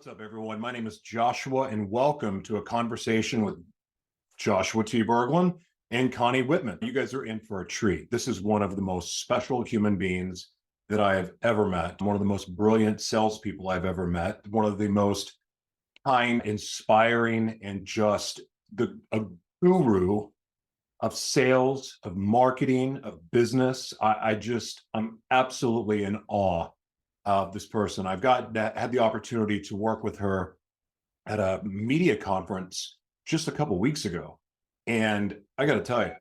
up, everyone? My name is Joshua, and welcome to a conversation with Joshua T Berglan and Connie Whitman. You guys are in for a treat. This is one of the most special human beings that I have ever met, one of the most brilliant salespeople I've ever met, one of the most kind, inspiring, and just a guru of sales, of marketing, of business. I'm absolutely in awe of this person. Had the opportunity to work with her at a media conference just a couple of weeks ago. And I got to tell you,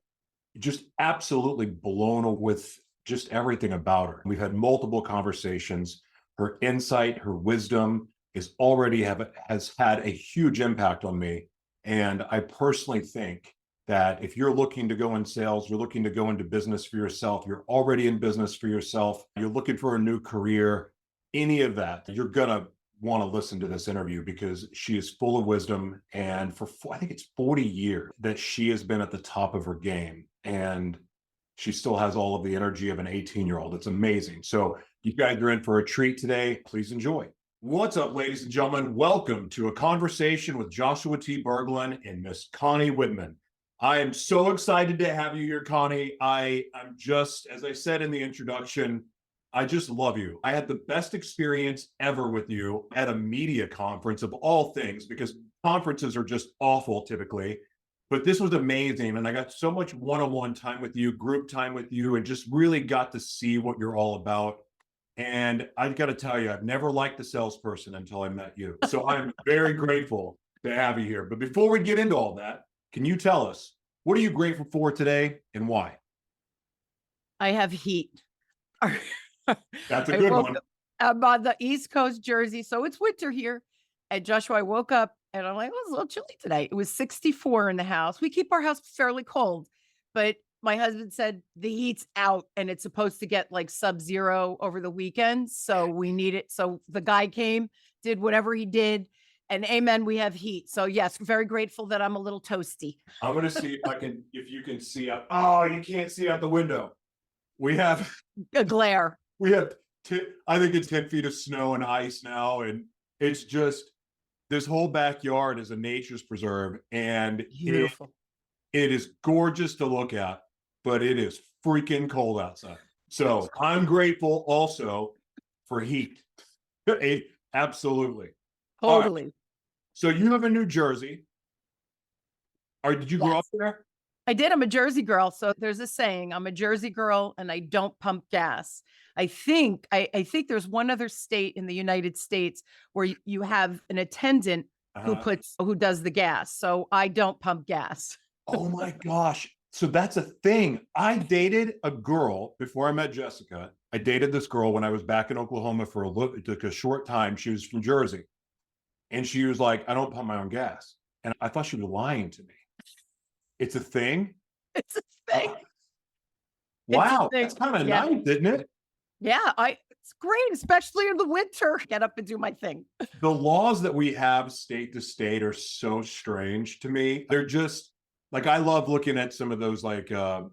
just absolutely blown with just everything about her. We've had multiple conversations. Her insight, her wisdom has had a huge impact on me. And I personally think that if you're looking to go in sales, you're looking to go into business for yourself, you're already in business for yourself, you're looking for a new career, any of that, you're going to want to listen to this interview because she is full of wisdom. And I think it's 40 years that she has been at the top of her game. And she still has all of the energy of an 18-year-old. It's amazing. So you guys are in for a treat today. Please enjoy. What's up, ladies and gentlemen? Welcome to a conversation with Joshua T Berglan and Miss Connie Whitman. I am so excited to have you here, Connie. I'm just, as I said in the introduction, I just love you. I had the best experience ever with you at a media conference of all things, because conferences are just awful typically, but this was amazing. And I got so much one-on-one time with you, group time with you, and just really got to see what you're all about. And I've got to tell you, I've never liked the salesperson until I met you. So I'm very grateful to have you here. But before we get into all that, can you tell us, what are you grateful for today and why? I have heat. That's a good one. I'm on the East Coast, Jersey, so it's winter here. And Joshua, I woke up and I'm like, well, it's a little chilly today. It was 64 in the house. We keep our house fairly cold, but my husband said the heat's out and it's supposed to get like sub-zero over the weekend. So we need it. So the guy came, did whatever he did, and amen, we have heat. So yes, very grateful that I'm a little toasty. I'm going to see if you can see out. Oh, you can't see out the window. We have a glare. We have, I think it's 10 feet of snow and ice now. And it's just, this whole backyard is a nature's preserve. And it is gorgeous to look at, but it is freaking cold outside. So I'm grateful also for heat. Absolutely. Totally. Right. So you live in New Jersey. Did you grow up there? I did. I'm a Jersey girl. So there's a saying, I'm a Jersey girl and I don't pump gas. I think there's one other state in the United States where you have an attendant who does the gas. So I don't pump gas. Oh my gosh. So that's a thing. I dated a girl before I met Jessica. I dated this girl when I was back in Oklahoma for it took a short time. She was from Jersey. And she was like, I don't pump my own gas. And I thought she was lying to me. It's a thing? It's a thing. Wow. That's kind of nice, isn't it? Yeah, it's great, especially in the winter. Get up and do my thing. The laws that we have state to state are so strange to me. They're just like, I love looking at some of those, like the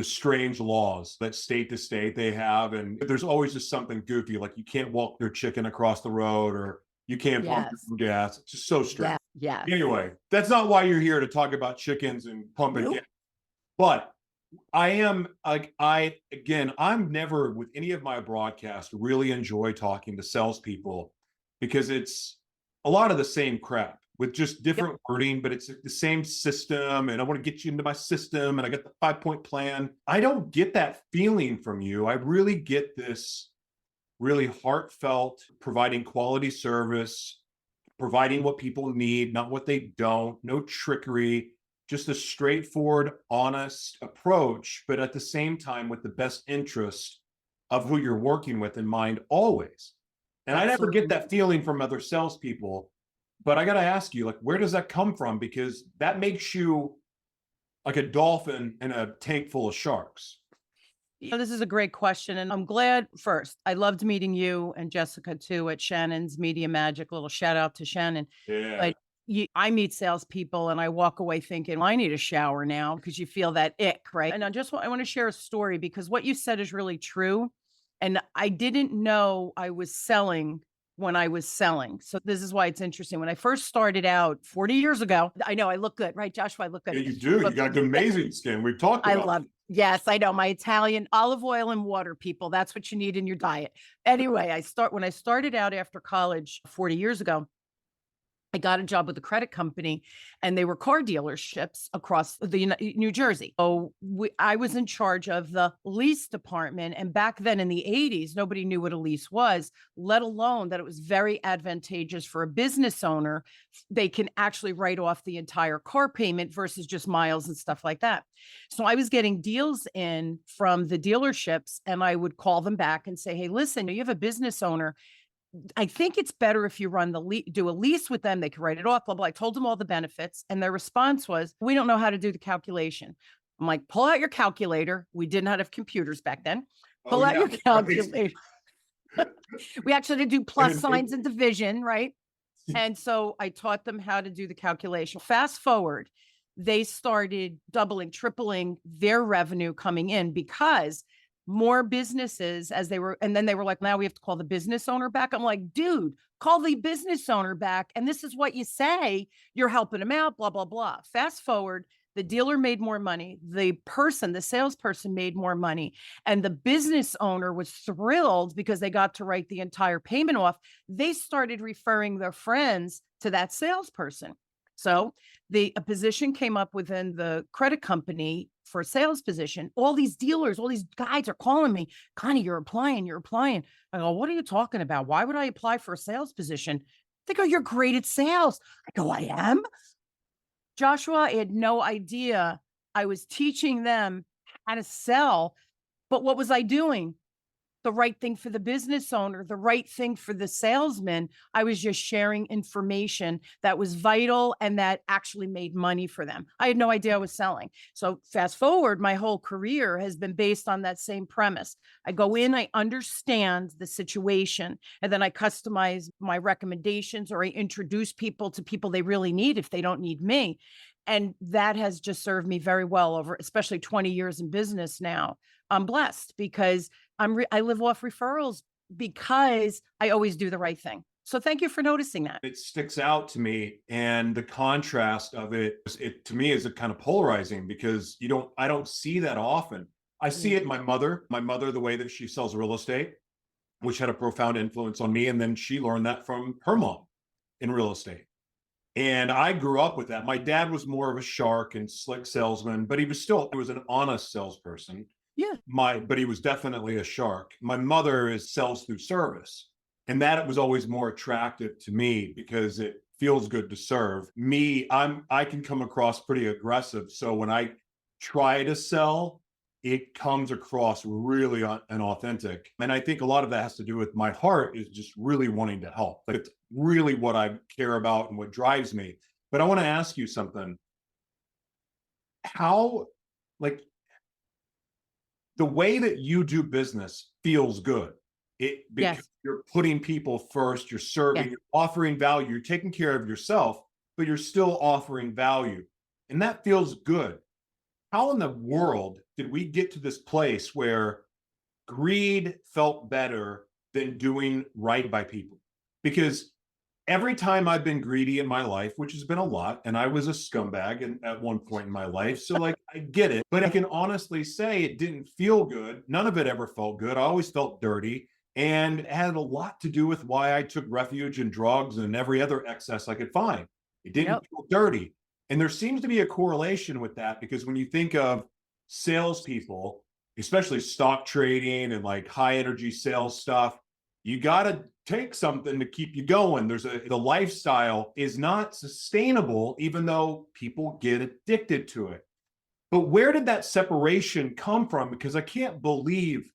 strange laws that state to state they have. And there's always just something goofy, like you can't walk your chicken across the road, or you can't pump your gas. It's just so strange. Yeah. Anyway, that's not why you're here to talk about chickens and pumping gas. But I'm never with any of my broadcasts really enjoy talking to salespeople because it's a lot of the same crap with just different wording, but it's the same system. And I want to get you into my system, and I got the 5-point plan. I don't get that feeling from you. I really get this really heartfelt, providing quality service, providing what people need, not what they don't, no trickery, just a straightforward, honest approach, but at the same time with the best interest of who you're working with in mind always. And I never get that feeling from other salespeople, but I got to ask you, like, where does that come from? Because that makes you like a dolphin in a tank full of sharks. This is a great question. And I'm glad first, I loved meeting you and Jessica too at Shannon's Media Magic. Little shout out to Shannon. Yeah. But I meet salespeople and I walk away thinking, I need a shower now, because you feel that ick, right? And I want to share a story because what you said is really true. And I didn't know I was selling when I was selling. So this is why it's interesting. When I first started out 40 years ago, I know I look good, right, Joshua? I look Yeah, good. you do. You But got amazing skin. We've talked I about love, yes, I know my Italian olive oil and water, people. That's what you need in your diet. Anyway, when I started out after college 40 years ago, I got a job with a credit company, and they were car dealerships across New Jersey. So I was in charge of the lease department. And back then in the 80s, nobody knew what a lease was, let alone that it was very advantageous for a business owner. They can actually write off the entire car payment versus just miles and stuff like that. So I was getting deals in from the dealerships, and I would call them back and say, hey, listen, you have a business owner. I think it's better if you do a lease with them. They can write it off, blah, blah. I told them all the benefits, and their response was, we don't know how to do the calculation. I'm like, pull out your calculator. We did not have computers back then. Pull out your calculator. We actually do plus signs and division, right? And so I taught them how to do the calculation. Fast forward, they started doubling, tripling their revenue coming in because more businesses and then they were like, now we have to call the business owner back. I'm like, dude, call the business owner back. And this is what you say, you're helping them out, blah, blah, blah. Fast forward, the dealer made more money. The salesperson made more money. And the business owner was thrilled because they got to write the entire payment off. They started referring their friends to that salesperson. So a position came up within the credit company for a sales position. All these dealers, all these guys are calling me, Connie, you're applying. I go, what are you talking about? Why would I apply for a sales position? They go, you're great at sales. I go, I am? Joshua, I had no idea I was teaching them how to sell. But what was I doing? The right thing for the business owner, the right thing for the salesman. I was just sharing information that was vital and that actually made money for them. I had no idea I was selling. So fast forward, my whole career has been based on that same premise. I go in, I understand the situation, and then I customize my recommendations, or I introduce people to people they really need if they don't need me. And that has just served me very well over, especially 20 years in business now. I'm blessed because I live off referrals because I always do the right thing. So thank you for noticing that. it sticks out to me, and the contrast of it to me is a kind of polarizing, because I don't see that often. I see it in my mother, the way that she sells real estate, which had a profound influence on me. And then she learned that from her mom in real estate. And I grew up with that. My dad was more of a shark and slick salesman, but he was an honest salesperson. Yeah. But he was definitely a shark. My mother is sells through service. And that was always more attractive to me because it feels good to serve. I can come across pretty aggressive. So when I try to sell, it comes across really inauthentic. And I think a lot of that has to do with my heart is just really wanting to help. Like, it's really what I care about and what drives me. But I want to ask you something. How, like, the way that you do business feels good. Because Yes. you're putting people first, you're serving, Yeah. you're offering value, you're taking care of yourself, but you're still offering value. And that feels good. How in the world did we get to this place where greed felt better than doing right by people? Because every time I've been greedy in my life, which has been a lot, and I was a scumbag at one point in my life, so like I get it, but I can honestly say it didn't feel good. None of it ever felt good. I always felt dirty, and it had a lot to do with why I took refuge in drugs and every other excess I could find. It didn't Yep. feel dirty. And there seems to be a correlation with that, because when you think of salespeople, especially stock trading and like high energy sales stuff, you got to take something to keep you going. The lifestyle is not sustainable, even though people get addicted to it. But where did that separation come from? Because I can't believe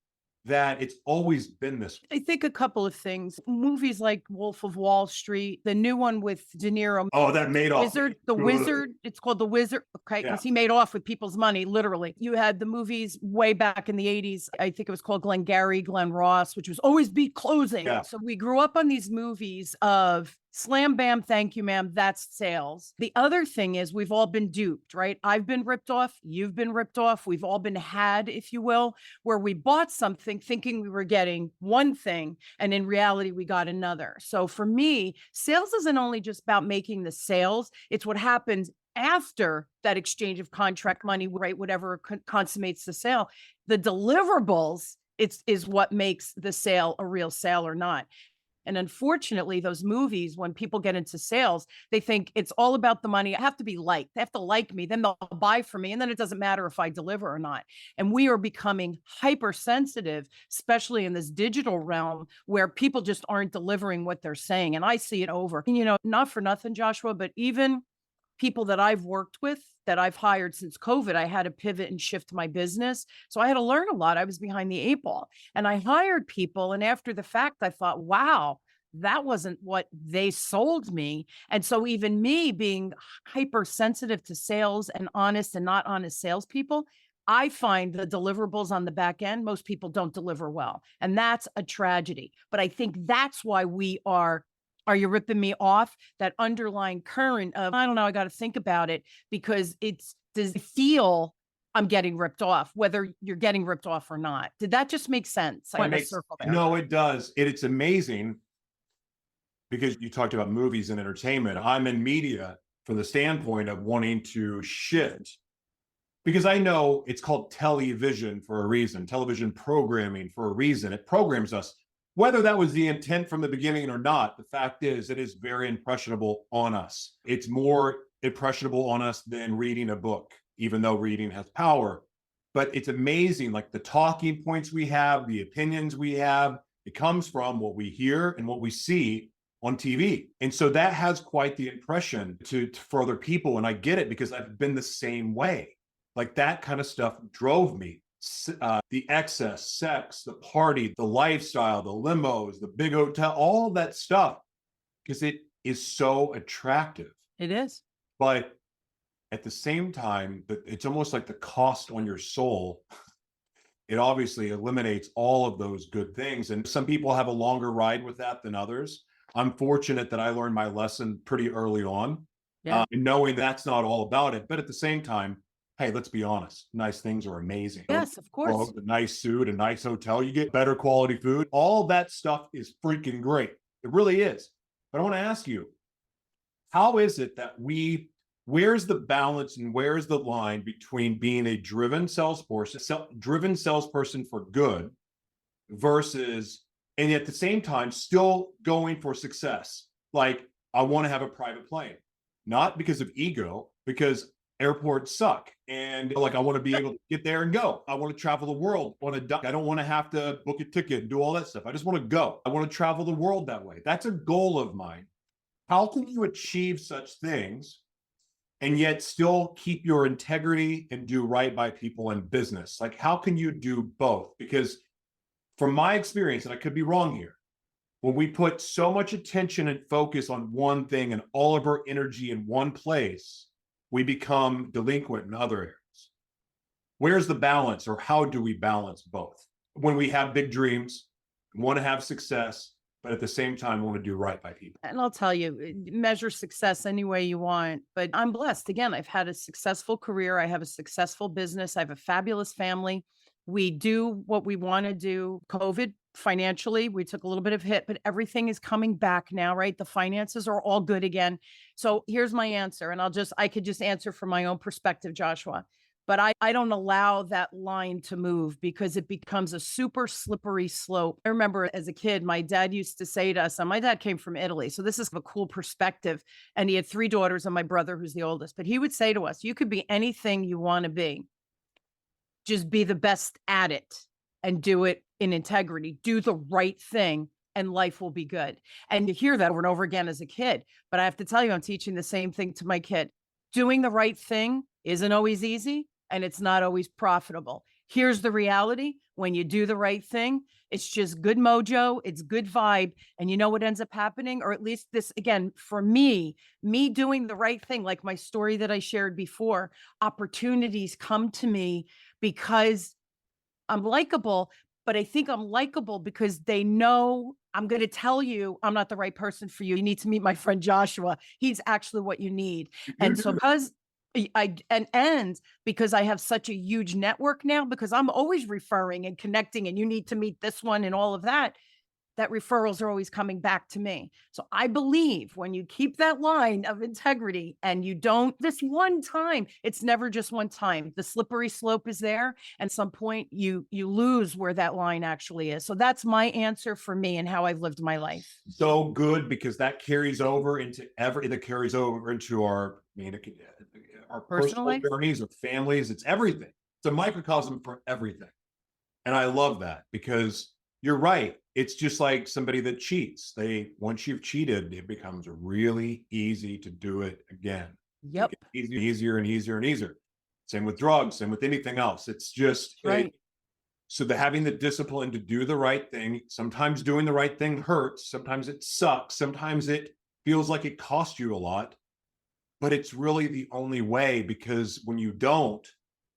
that it's always been this way. I think a couple of things. Movies like Wolf of Wall Street, the new one with De Niro, Oh, that made off. Wizard. It's called The Wizard. Okay. Yeah. Because he made off with people's money, literally. You had the movies way back in the 80s. I think it was called Glengarry Glen Ross, which was always beat closing. Yeah. So we grew up on these movies of Slam, bam, thank you, ma'am. That's sales. The other thing is we've all been duped, right? I've been ripped off. You've been ripped off. We've all been had, if you will, where we bought something thinking we were getting one thing, and in reality, we got another. So for me, sales isn't only just about making the sales, it's what happens after that exchange of contract money, right? Whatever consummates the sale. The deliverables, is what makes the sale a real sale or not. And unfortunately, those movies, when people get into sales, they think it's all about the money. I have to be liked. They have to like me. Then they'll buy from me. And then it doesn't matter if I deliver or not. And we are becoming hypersensitive, especially in this digital realm where people just aren't delivering what they're saying. And I see it over. And, not for nothing, Joshua, but even people that I've worked with that I've hired since COVID, I had to pivot and shift my business. So I had to learn a lot. I was behind the eight ball and I hired people. And after the fact, I thought, wow, that wasn't what they sold me. And so even me being hypersensitive to sales and honest and not honest salespeople, I find the deliverables on the back end, most people don't deliver well. And that's a tragedy. But I think that's why we are you ripping me off? That underlying current of, I don't know, I got to think about it because does it feel I'm getting ripped off, whether you're getting ripped off or not. Did that just make sense? I had a circle there. No, it does. It's amazing because you talked about movies and entertainment. I'm in media from the standpoint of wanting to shift because I know it's called television for a reason, television programming for a reason. It programs us. Whether that was the intent from the beginning or not, the fact is it is very impressionable on us. It's more impressionable on us than reading a book, even though reading has power. But it's amazing, like the talking points we have, the opinions we have, it comes from what we hear and what we see on TV. And so that has quite the impression for other people. And I get it because I've been the same way. Like that kind of stuff drove me. The excess, sex, the party, the lifestyle, the limos, the big hotel, all that stuff, because it is so attractive. It is. But at the same time, it's almost like the cost on your soul. It obviously eliminates all of those good things. And some people have a longer ride with that than others. I'm fortunate that I learned my lesson pretty early on, knowing that's not all about it. But at the same time, hey, let's be honest. Nice things are amazing. Yes, of course. A nice suit, a nice hotel, you get better quality food. All that stuff is freaking great. It really is. But I want to ask you, how is it that where's the balance and where's the line between being a driven salesperson for good versus, and at the same time, still going for success? Like, I want to have a private plane, not because of ego, because airports suck. And like, I want to be able to get there and go. I want to travel the world. I don't want to have to book a ticket and do all that stuff. I just want to go. I want to travel the world that way. That's a goal of mine. How can you achieve such things and yet still keep your integrity and do right by people in business? Like, how can you do both? Because from my experience, and I could be wrong here, when we put so much attention and focus on one thing and all of our energy in one place, we become delinquent in other areas. Where's the balance, or how do we balance both? When we have big dreams, want to have success, but at the same time, want to do right by people. And I'll tell you, measure success any way you want, but I'm blessed. Again, I've had a successful career. I have a successful business. I have a fabulous family. We do what we want to do. COVID, financially, we took a little bit of hit, but everything is coming back now, right? The finances are all good again. So here's my answer. And I could just answer from my own perspective, Joshua. But I don't allow that line to move because it becomes a super slippery slope. I remember as a kid, my dad used to say to us, and my dad came from Italy, so this is a cool perspective. And he had 3 daughters and my brother, who's the oldest. But he would say to us, you could be anything you want to be. Just be the best at it and do it in integrity. Do the right thing and life will be good. And you hear that over and over again as a kid. But I have to tell you, I'm teaching the same thing to my kid. Doing the right thing isn't always easy. And it's not always profitable. Here's the reality. When you do the right thing, it's just good mojo. It's good vibe. And you know what ends up happening? Or at least this, again, for me doing the right thing, like my story that I shared before, opportunities come to me because I'm likable, but I think I'm likable because they know I'm going to tell you, I'm not the right person for you. You need to meet my friend Joshua. He's actually what you need. You And do so that. because and because I have such a huge network now, because I'm always referring and connecting, and you need to meet this one and all of that, that referrals are always coming back to me. So I believe when you keep that line of integrity and you don't this one time, it's never just one time. The slippery slope is there. And at some point you lose where that line actually is. So that's my answer for me and how I've lived my life. So good because that carries over into that carries over into our, I mean, our Personal personal life. journeys, our families. It's everything. It's a microcosm for everything. And I love that because you're right. It's just like somebody that cheats. Once you've cheated, it becomes really easy to do it again. It Yep. gets easier and easier and easier. Same with drugs, same with anything else. It's just Right. so having the discipline to do the right thing. Sometimes doing the right thing hurts. Sometimes it sucks. Sometimes it feels like it costs you a lot, but it's really the only way because when you don't,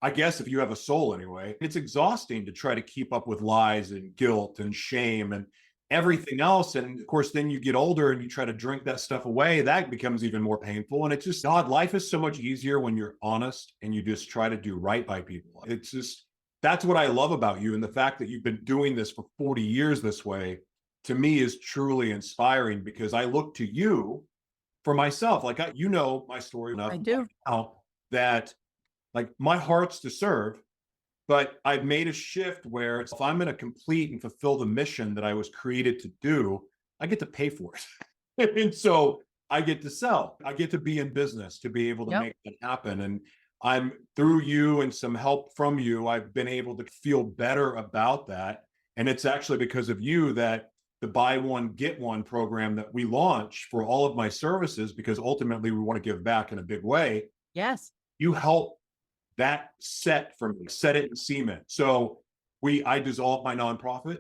I guess if you have a soul anyway, it's exhausting to try to keep up with lies and guilt and shame and everything else. And of course, then you get older and you try to drink that stuff away. That becomes even more painful. And it's just, God, life is so much easier when you're honest and you just try to do right by people. It's just, that's what I love about you. And the fact that you've been doing this for 40 years this way, to me, is truly inspiring because I look to you for myself. Like, you know, my story enough I do. now that like my heart's to serve, but I've made a shift where if I'm going to complete and fulfill the mission that I was created to do, I get to pay for it. And so I get to sell, I get to be in business to be able to Yep. make that happen. And I'm through you and some help from you, I've been able to feel better about that. And it's actually because of you that the buy one, get one program that we launch for all of my services, because ultimately we want to give back in a big way. Yes. You help that set for me, set it in cement. So I dissolved my nonprofit.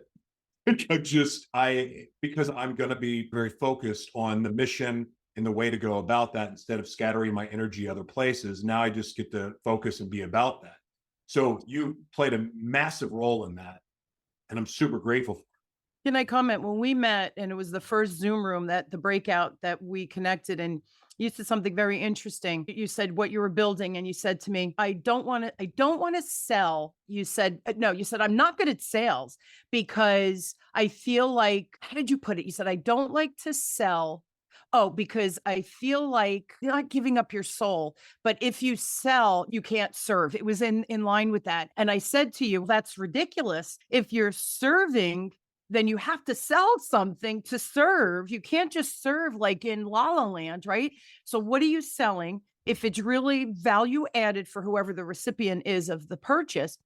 Because I'm going to be very focused on the mission and the way to go about that instead of scattering my energy other places. Now I just get to focus and be about that. So you played a massive role in that. And I'm super grateful for it. Can I comment? When we met, and it was the first Zoom room, that the breakout that we connected, and you said something very interesting. You said what you were building, and you said to me, I don't want to sell. You said, no, you said, I'm not good at sales because I feel like, how did you put it? You said, I don't like to sell. Oh, because I feel like you're not giving up your soul, but if you sell, you can't serve. It was in line with that. And I said to you, that's ridiculous. If you're serving, then you have to sell something to serve. You can't just serve like in La La Land, right? So what are you selling? If it's really value added for whoever the recipient is of the purchase,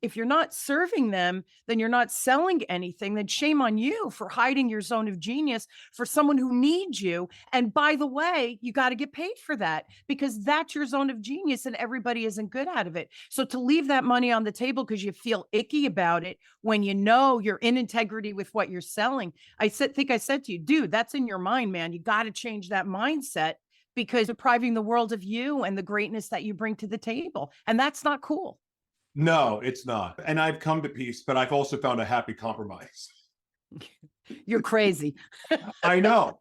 if you're not serving them, then you're not selling anything. Then shame on you for hiding your zone of genius for someone who needs you. And by the way, you got to get paid for that because that's your zone of genius and everybody isn't good out of it. So to leave that money on the table because you feel icky about it when you know you're in integrity with what you're selling. I think I said to you, dude, that's in your mind, man. You got to change that mindset because depriving the world of you and the greatness that you bring to the table. And that's not cool. No, it's not. And I've come to peace, but I've also found a happy compromise. You're crazy. I know.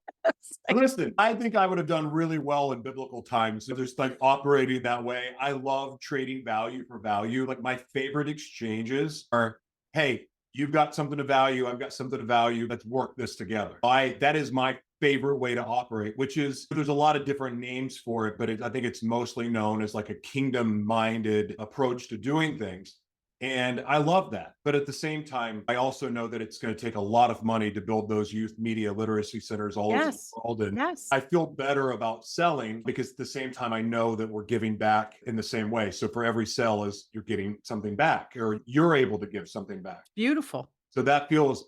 Listen, I think I would have done really well in biblical times. Just like operating that way. I love trading value for value. Like my favorite exchanges are, hey, you've got something to value. I've got something to value. Let's work this together. That is my favorite way to operate, which is there's a lot of different names for it, but I think it's mostly known as like a kingdom minded approach to doing things. And I love that. But at the same time, I also know that it's going to take a lot of money to build those youth media literacy centers all over the Yes. world. And Yes. I feel better about selling because at the same time, I know that we're giving back in the same way. So for every sale is you're getting something back or you're able to give something back. Beautiful. So that feels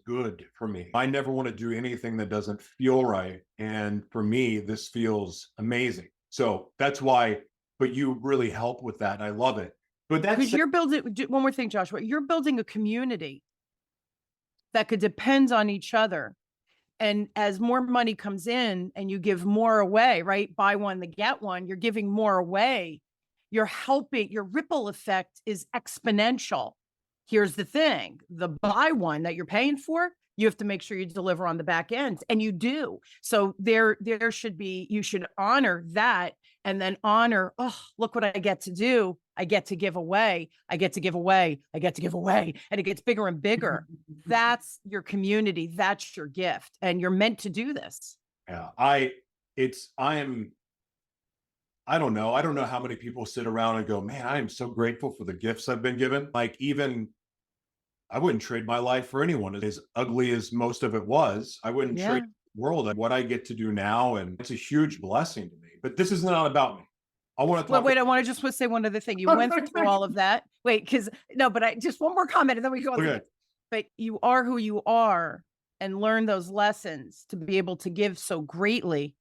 good for me. I never want to do anything that doesn't feel right. And for me, this feels amazing. So that's why, but you really help with that. I love it. But Because you're building, one more thing, Joshua, you're building a community that could depend on each other. And as more money comes in and you give more away, right? Buy one, to get one, you're giving more away. You're helping, your ripple effect is exponential. Here's the thing, the buy one that you're paying for, you have to make sure you deliver on the back end, and you do. So there should be, you should honor that, and then honor, oh, look what I get to do. I get to give away. I get to give away. I get to give away. And it gets bigger and bigger. That's your community. That's your gift. And you're meant to do this. Yeah. I don't know. I don't know how many people sit around and go, man, I am so grateful for the gifts I've been given. Like, even I wouldn't trade my life for anyone. As ugly as most of it was, I wouldn't Yeah. trade the world what I get to do now. And it's a huge blessing to me. But this is not about me. I want to Well, talk. wait, I want to just say one other thing. You went through all of that. Wait, because no, but I just one more comment and then we go on. Okay. But you are who you are, and learn those lessons to be able to give so greatly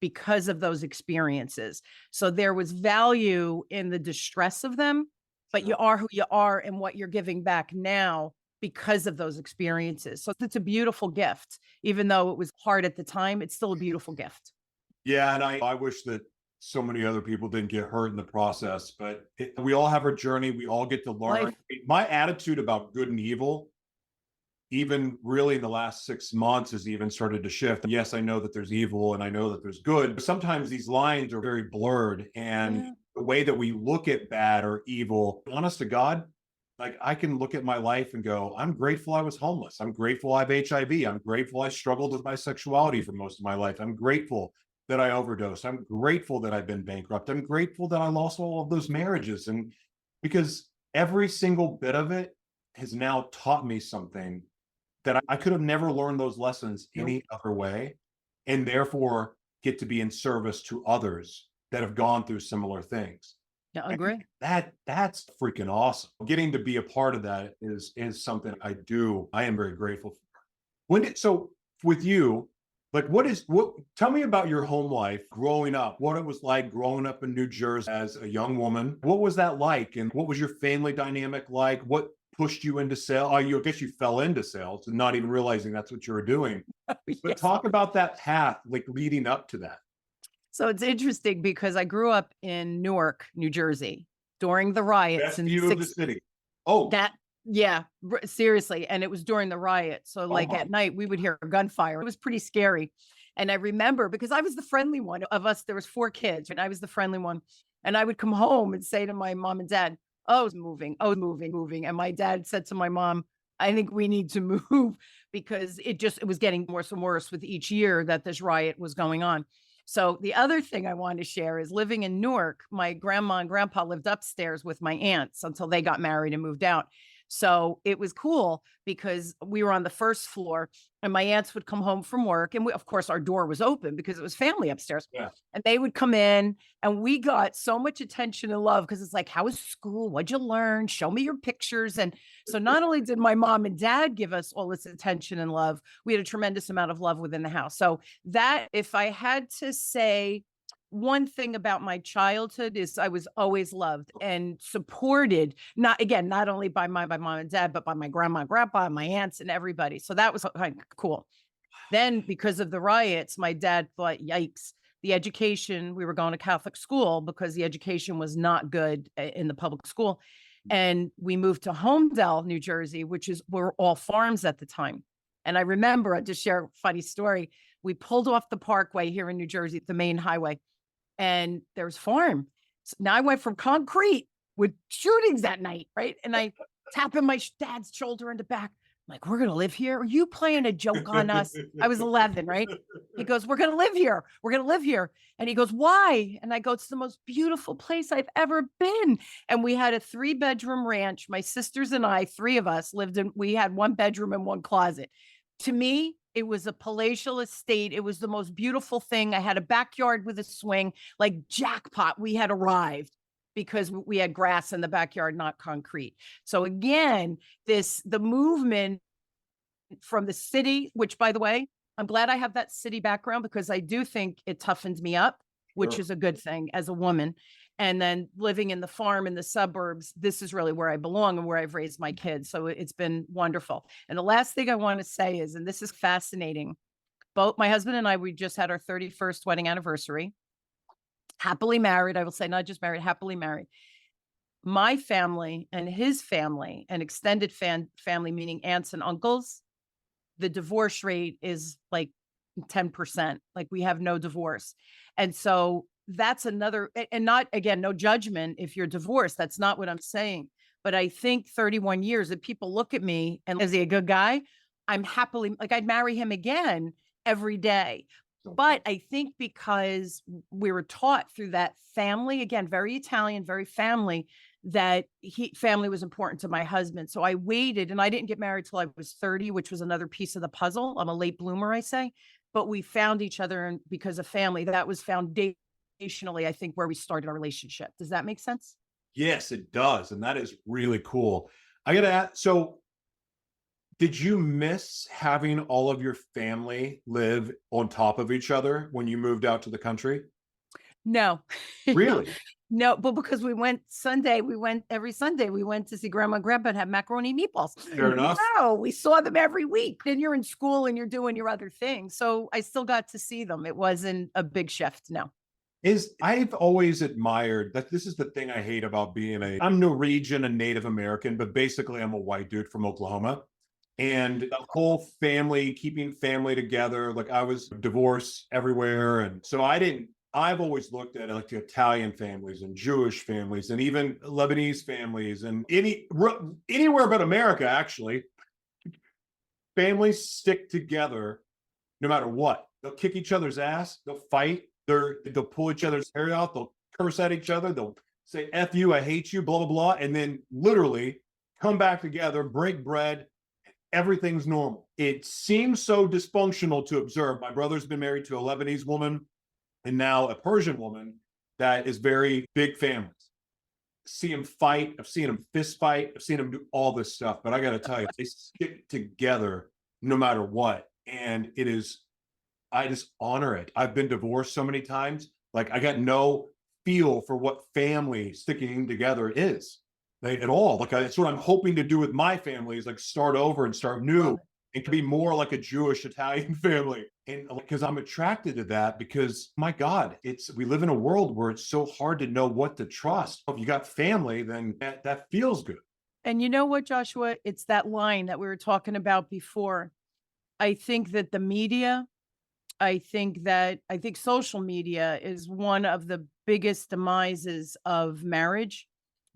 because of those experiences. So there was value in the distress of them, but you are who you are and what you're giving back now because of those experiences. So it's a beautiful gift. Even though it was hard at the time, it's still a beautiful gift. Yeah. And I wish that so many other people didn't get hurt in the process, but we all have our journey. We all get to learn. Life. My attitude about good and evil, even really in the last 6 months, has even started to shift. Yes, I know that there's evil and I know that there's good, but sometimes these lines are very blurred. And Yeah. the way that we look at bad or evil, honest to God, like, I can look at my life and go, I'm grateful I was homeless. I'm grateful I have HIV. I'm grateful I struggled with my sexuality for most of my life. I'm grateful that I overdosed. I'm grateful that I've been bankrupt. I'm grateful that I lost all of those marriages. And because every single bit of it has now taught me something that I could have never learned those lessons any other way, and therefore get to be in service to others that have gone through similar things. Yeah, I agree. That's freaking awesome. Getting to be a part of that is something I am very grateful for. So with you, like, tell me about your home life growing up, what it was like growing up in New Jersey as a young woman. What was that like? And what was your family dynamic like? What pushed you into sales? I guess you fell into sales and not even realizing that's what you were doing. But Yes. talk about that path, like leading up to that. So it's interesting because I grew up in Newark, New Jersey during the riots Best in view of the city. Oh, yeah, seriously. And it was during the riot. So like my. at night we would hear gunfire. It was pretty scary. And I remember because I was the friendly one of us, there was 4 kids and I was the friendly one. And I would come home and say to my mom and dad, oh, it's moving. Oh, moving. And my dad said to my mom, I think we need to move because it was getting worse and worse with each year that this riot was going on. So the other thing I want to share is living in Newark, my grandma and grandpa lived upstairs with my aunts until they got married and moved out. So it was cool because we were on the first floor and my aunts would come home from work. And of course, our door was open because it was family upstairs. Yeah. And they would come in and we got so much attention and love because it's like, how was school? What'd you learn? Show me your pictures. And so not only did my mom and dad give us all this attention and love, we had a tremendous amount of love within the house. So that, if I had to say one thing about my childhood, is I was always loved and supported, not only by my mom and dad, but by my grandma and grandpa and my aunts and everybody. So that was like cool. Then because of the riots, my dad thought, yikes, the education, we were going to Catholic school because the education was not good in the public school. And we moved to Homedale, New Jersey, were all farms at the time. And I remember, I'll just share a funny story. We pulled off the parkway here in New Jersey, the main highway, and there's farm. So now I went from concrete with shootings that night, right? And I tapping my dad's shoulder in the back. I'm like, we're going to live here? Are you playing a joke on us? I was 11, right? He goes, we're going to live here. We're going to live here. And he goes, why? And I go, it's the most beautiful place I've ever been. And we had a 3-bedroom ranch. My sisters and I, 3 of us we had 1 bedroom and 1 closet. To me, it was a palatial estate. It was the most beautiful thing. I had a backyard with a swing, like jackpot. We had arrived because we had grass in the backyard, not concrete. So again, the movement from the city, which by the way, I'm glad I have that city background because I do think it toughens me up, which is a good thing as a woman. And then living in the farm in the suburbs, this is really where I belong and where I've raised my kids. So it's been wonderful. And the last thing I want to say is, and this is fascinating, both my husband and I, we just had our 31st wedding anniversary. Happily married, I will say, not just married, happily married. My family and his family and extended family, meaning aunts and uncles, the divorce rate is like 10%. Like we have no divorce. And so that's another, and not again, no judgment if you're divorced. That's not what I'm saying. But I think 31 years that people look at me and is he a good guy? I'm happily like I'd marry him again every day. But I think because we were taught through that family, again, very Italian, very family, that family was important to my husband. So I waited and I didn't get married till I was 30, which was another piece of the puzzle. I'm a late bloomer, I say, but we found each other because of family. That was foundationally, I think, where we started our relationship. Does that make sense? Yes, it does. And that is really cool. I got to ask, so did you miss having all of your family live on top of each other when you moved out to the country? No. Really? No, but because we went every Sunday, we went to see grandma and grandpa and have macaroni and meatballs. Fair enough. No, we saw them every week. Then you're in school and you're doing your other thing. So I still got to see them. It wasn't a big shift. No. I've always admired that. This is the thing I hate about I'm Norwegian and Native American, but basically I'm a white dude from Oklahoma. And the whole family, keeping family together, like I was divorced everywhere. And so I've always looked at like the Italian families and Jewish families and even Lebanese families and anywhere but America, actually. Families stick together no matter what. They'll kick each other's ass, they'll fight, they'll pull each other's hair out, they'll curse at each other, they'll say F you, I hate you, blah, blah, blah, and then literally come back together, break bread, everything's normal. It seems so dysfunctional to observe. My brother's been married to a Lebanese woman and now a Persian woman that is very big families. See him fight, I've seen him fist fight, I've seen him do all this stuff, but I got to tell you, they stick together no matter what. And I just honor it. I've been divorced so many times. Like I got no feel for what family sticking together is at all. Like that's what I'm hoping to do with my family is like start over and start new. It could be more like a Jewish Italian family. And because I'm attracted to that because my God, we live in a world where it's so hard to know what to trust. If you got family, then that feels good. And you know what, Joshua? It's that line that we were talking about before. I think that the media, I think social media is one of the biggest demises of marriage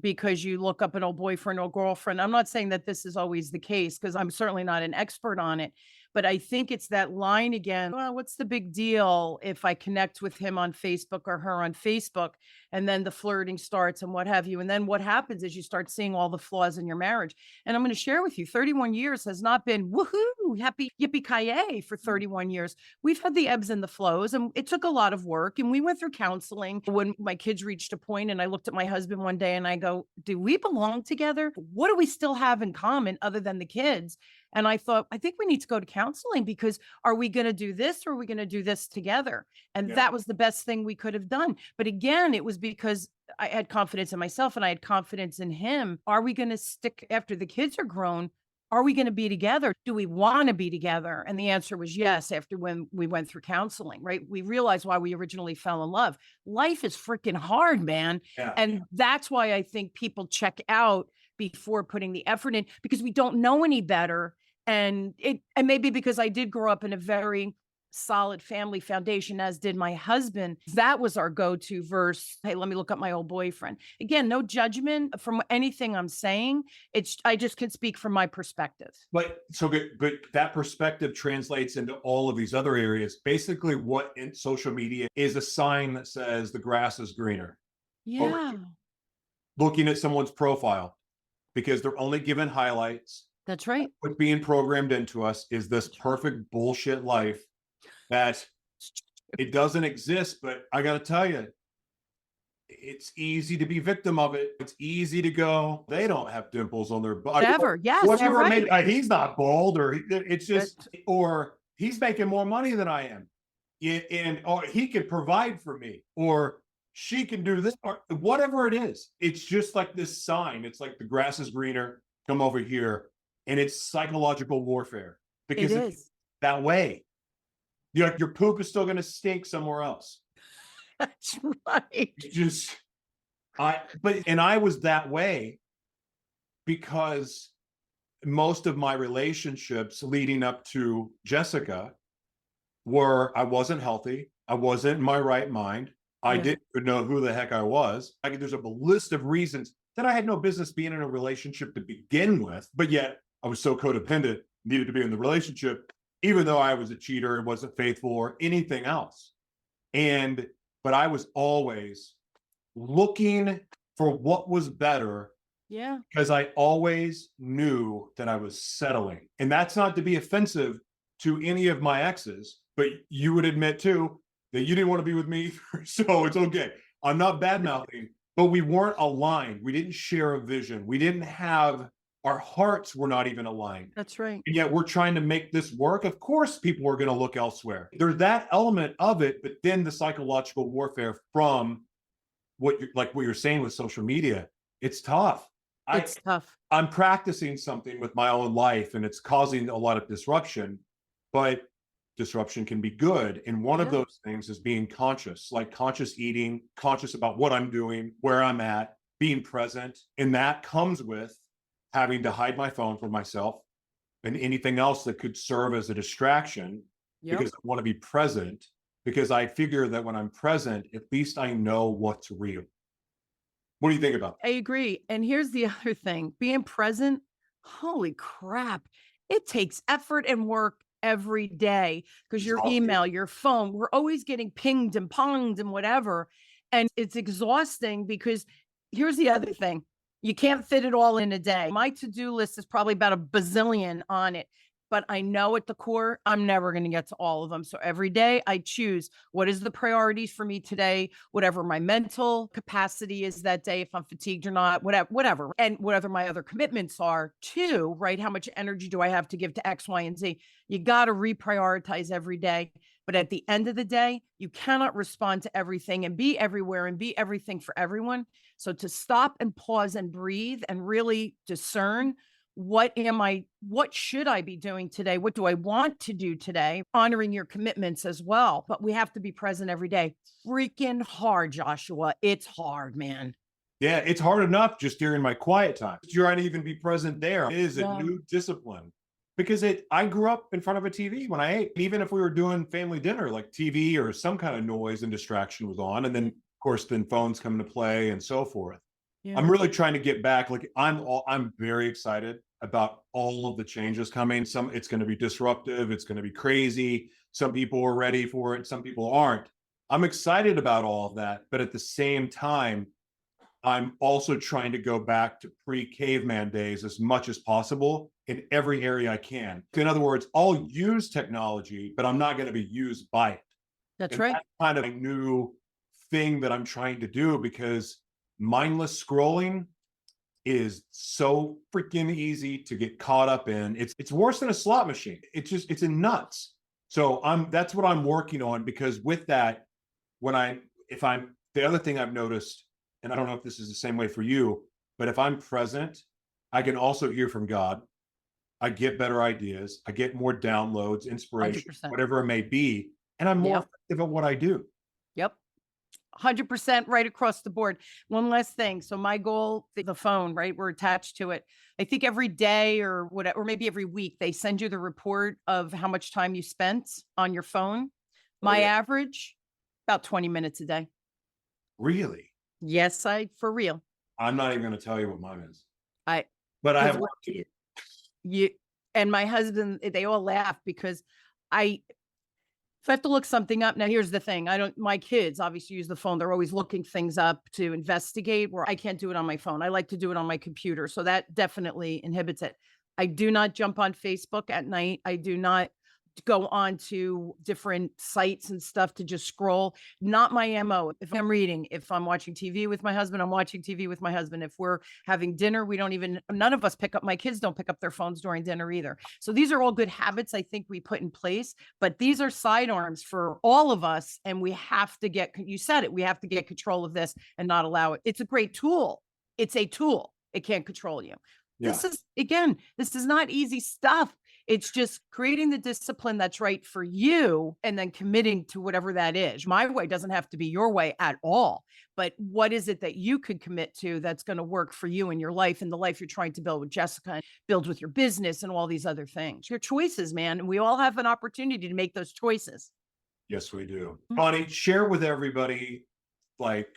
because you look up an old boyfriend or girlfriend. I'm not saying that this is always the case because I'm certainly not an expert on it, but I think it's that line again. Well, what's the big deal if I connect with him on Facebook or her on Facebook? And then the flirting starts and what have you. And then what happens is you start seeing all the flaws in your marriage. And I'm going to share with you 31 years has not been woohoo, happy, yippee ki for 31 years. We've had the ebbs and the flows, and it took a lot of work. And we went through counseling when my kids reached a point, and I looked at my husband one day and I go, do we belong together? What do we still have in common other than the kids? And I thought, I think we need to go to counseling because are we going to do this or are we going to do this together? And that was the best thing we could have done. But again, it was because I had confidence in myself and I had confidence in him. Are we going to stick after the kids are grown? Are we going to be together? Do we want to be together? And the answer was yes. After when we went through counseling, right? We realized why we originally fell in love. Life is freaking hard, man. Yeah. And that's why I think people check out before putting the effort in because we don't know any better. And maybe because I did grow up in a very solid family foundation, as did my husband. That was our go-to verse. Hey, let me look up my old boyfriend. Again, no judgment from anything I'm saying. I just can speak from my perspective. But that perspective translates into all of these other areas. Basically, what in social media is a sign that says the grass is greener. Yeah. Looking at someone's profile because they're only given highlights. That's right. What's being programmed into us is this perfect bullshit life that it doesn't exist. But I got to tell you, it's easy to be victim of it. It's easy to go, they don't have dimples on their butt. Never. Yes. Whatever. Right. He's not bald it's just, or he's making more money than I am. Or he can provide for me, or she can do this, or whatever it is. It's just like this sign. It's like the grass is greener. Come over here. And it's psychological warfare because it's that way. Your poop is still going to stink somewhere else. That's right. I was that way because most of my relationships leading up to Jessica were I wasn't healthy. I wasn't in my right mind. I Yeah. didn't know who the heck I was. There's a list of reasons that I had no business being in a relationship to begin with, but yet I was so codependent, needed to be in the relationship, even though I was a cheater and wasn't faithful or anything else. But I was always looking for what was better Yeah. because I always knew that I was settling. And that's not to be offensive to any of my exes, but you would admit too that you didn't want to be with me. So it's okay. I'm not bad mouthing, but we weren't aligned. We didn't share a vision. We didn't have, our hearts were not even aligned. That's right. And yet we're trying to make this work. Of course, people are going to look elsewhere. There's that element of it, but then the psychological warfare from what you're saying with social media, it's tough. It's tough. I'm practicing something with my own life and it's causing a lot of disruption, but disruption can be good. And one of those things is being conscious, like conscious eating, conscious about what I'm doing, where I'm at, being present. And that comes with having to hide my phone from myself and anything else that could serve as a distraction because I want to be present, because I figure that when I'm present, at least I know what's real. What do you think about that? I agree. And here's the other thing, being present, holy crap, it takes effort and work every day because your email, your phone, we're always getting pinged and ponged and whatever. And it's exhausting because here's the other thing, you can't fit it all in a day. My to-do list is probably about a bazillion on it, but I know at the core, I'm never going to get to all of them. So every day I choose what is the priorities for me today, whatever my mental capacity is that day, if I'm fatigued or not, whatever. And whatever my other commitments are too, right? How much energy do I have to give to X, Y, and Z? You got to reprioritize every day. But at the end of the day, you cannot respond to everything and be everywhere and be everything for everyone. So to stop and pause and breathe and really discern, what should I be doing today? What do I want to do today? Honoring your commitments as well. But we have to be present every day. Freaking hard, Joshua. It's hard, man. Yeah, it's hard enough just during my quiet time. Trying to even be present there is a new discipline because I grew up in front of a TV when I ate. Even if we were doing family dinner, like TV or some kind of noise and distraction was on. And then, of course, then phones come into play and so forth. Yeah. I'm really trying to get back. Like I'm very excited about all of the changes coming. It's going to be disruptive. It's going to be crazy. Some people are ready for it. Some people aren't. I'm excited about all of that. But at the same time, I'm also trying to go back to pre-caveman days as much as possible in every area I can. In other words, I'll use technology, but I'm not going to be used by it. That's right. That's kind of a new thing that I'm trying to do because mindless scrolling is so freaking easy to get caught up in. It's worse than a slot machine. It's in nuts. So that's what I'm working on because with that, the other thing I've noticed, and I don't know if this is the same way for you, but if I'm present, I can also hear from God. I get better ideas. I get more downloads, inspiration, 100%. whatever it may be. And I'm more effective at what I do. Yep. 100% right across the board. One last thing. So my goal, the phone, right? We're attached to it. I think every day or whatever, or maybe every week, they send you the report of how much time you spent on your phone. My average, about 20 minutes a day. Really? Yes, for real. I'm not even going to tell you what mine is. But I have work to do. You and my husband, they all laugh because if I have to look something up, now here's the thing. My kids obviously use the phone. They're always looking things up to investigate where I can't do it on my phone. I like to do it on my computer. So that definitely inhibits it. I do not jump on Facebook at night. I do not go on to different sites and stuff to just scroll. Not my MO. If I'm reading, if I'm watching TV with my husband, I'm watching TV with my husband. If we're having dinner, none of us my kids don't pick up their phones during dinner either. So these are all good habits I think we put in place, but these are sidearms for all of us. And we have to you said it, we have to get control of this and not allow it. It's a great tool. It's a tool. It can't control you. Yeah. This is not easy stuff. It's just creating the discipline that's right for you and then committing to whatever that is. My way doesn't have to be your way at all, but what is it that you could commit to that's going to work for you in your life and the life you're trying to build with Jessica, and build with your business and all these other things. Your choices, man. And we all have an opportunity to make those choices. Yes, we do. Mhm. Connie, share with everybody like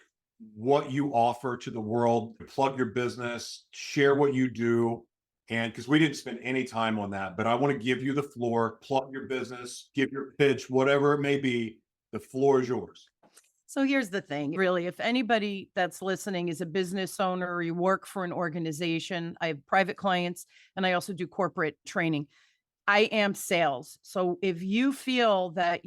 what you offer to the world, plug your business, share what you do. And because we didn't spend any time on that, but I want to give you the floor, plug your business, give your pitch, whatever it may be. The floor is yours. So here's the thing, really, if anybody that's listening is a business owner or you work for an organization, I have private clients and I also do corporate training. I am sales. So if you feel that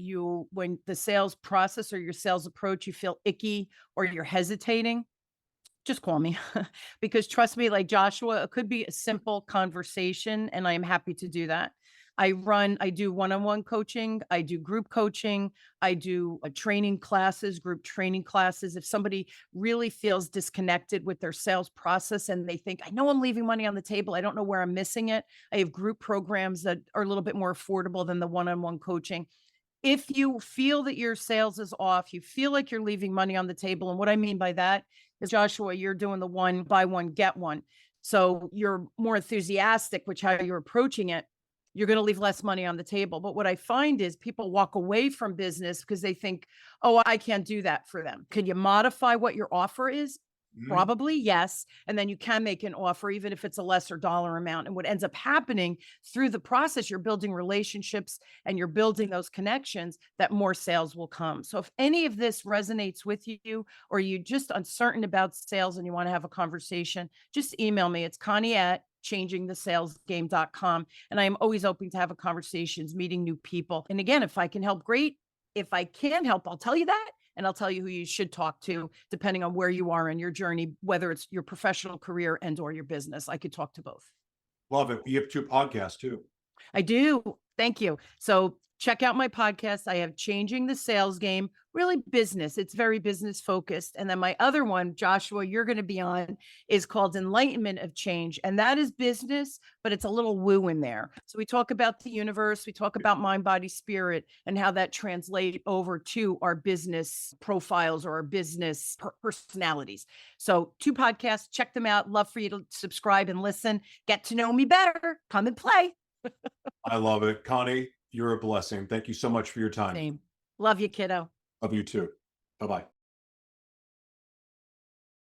when the sales process or your sales approach, you feel icky or you're hesitating, just call me because trust me, like Joshua, it could be a simple conversation and I am happy to do that. I do one-on-one coaching. I do group coaching. I do training classes, group training classes. If somebody really feels disconnected with their sales process and they think, I know I'm leaving money on the table, I don't know where I'm missing it. I have group programs that are a little bit more affordable than the one-on-one coaching. If you feel that your sales is off, you feel like you're leaving money on the table. And what I mean by that is, Joshua, you're doing the one buy one, get one. So you're more enthusiastic, which how you're approaching it, you're going to leave less money on the table. But what I find is people walk away from business because they think, oh, I can't do that for them. Can you modify what your offer is? Mhm. Probably yes. And then you can make an offer, even if it's a lesser dollar amount. And what ends up happening through the process, you're building relationships and you're building those connections that more sales will come. So if any of this resonates with you or you just uncertain about sales and you want to have a conversation, just email me. It's Connie at changingthesalesgame.com. And I am always open to have a conversations, meeting new people. And again, if I can help, great. If I can't help, I'll tell you that. And I'll tell you who you should talk to, depending on where you are in your journey, whether it's your professional career and or your business. I could talk to both. Love it. You have 2 podcasts too. I do. Thank you. So check out my podcast. I have Changing the Sales Game, really business. It's very business focused. And then my other one, Joshua, you're going to be on, is called Enlightenment of Change. And that is business, but it's a little woo in there. So we talk about the universe, we talk about mind, body, spirit, and how that translates over to our business profiles or our business personalities. So 2 podcasts, check them out. Love for you to subscribe and listen, get to know me better, come and play. I love it. Connie, you're a blessing. Thank you so much for your time. Same. Love you, kiddo. Love you too. Bye-bye.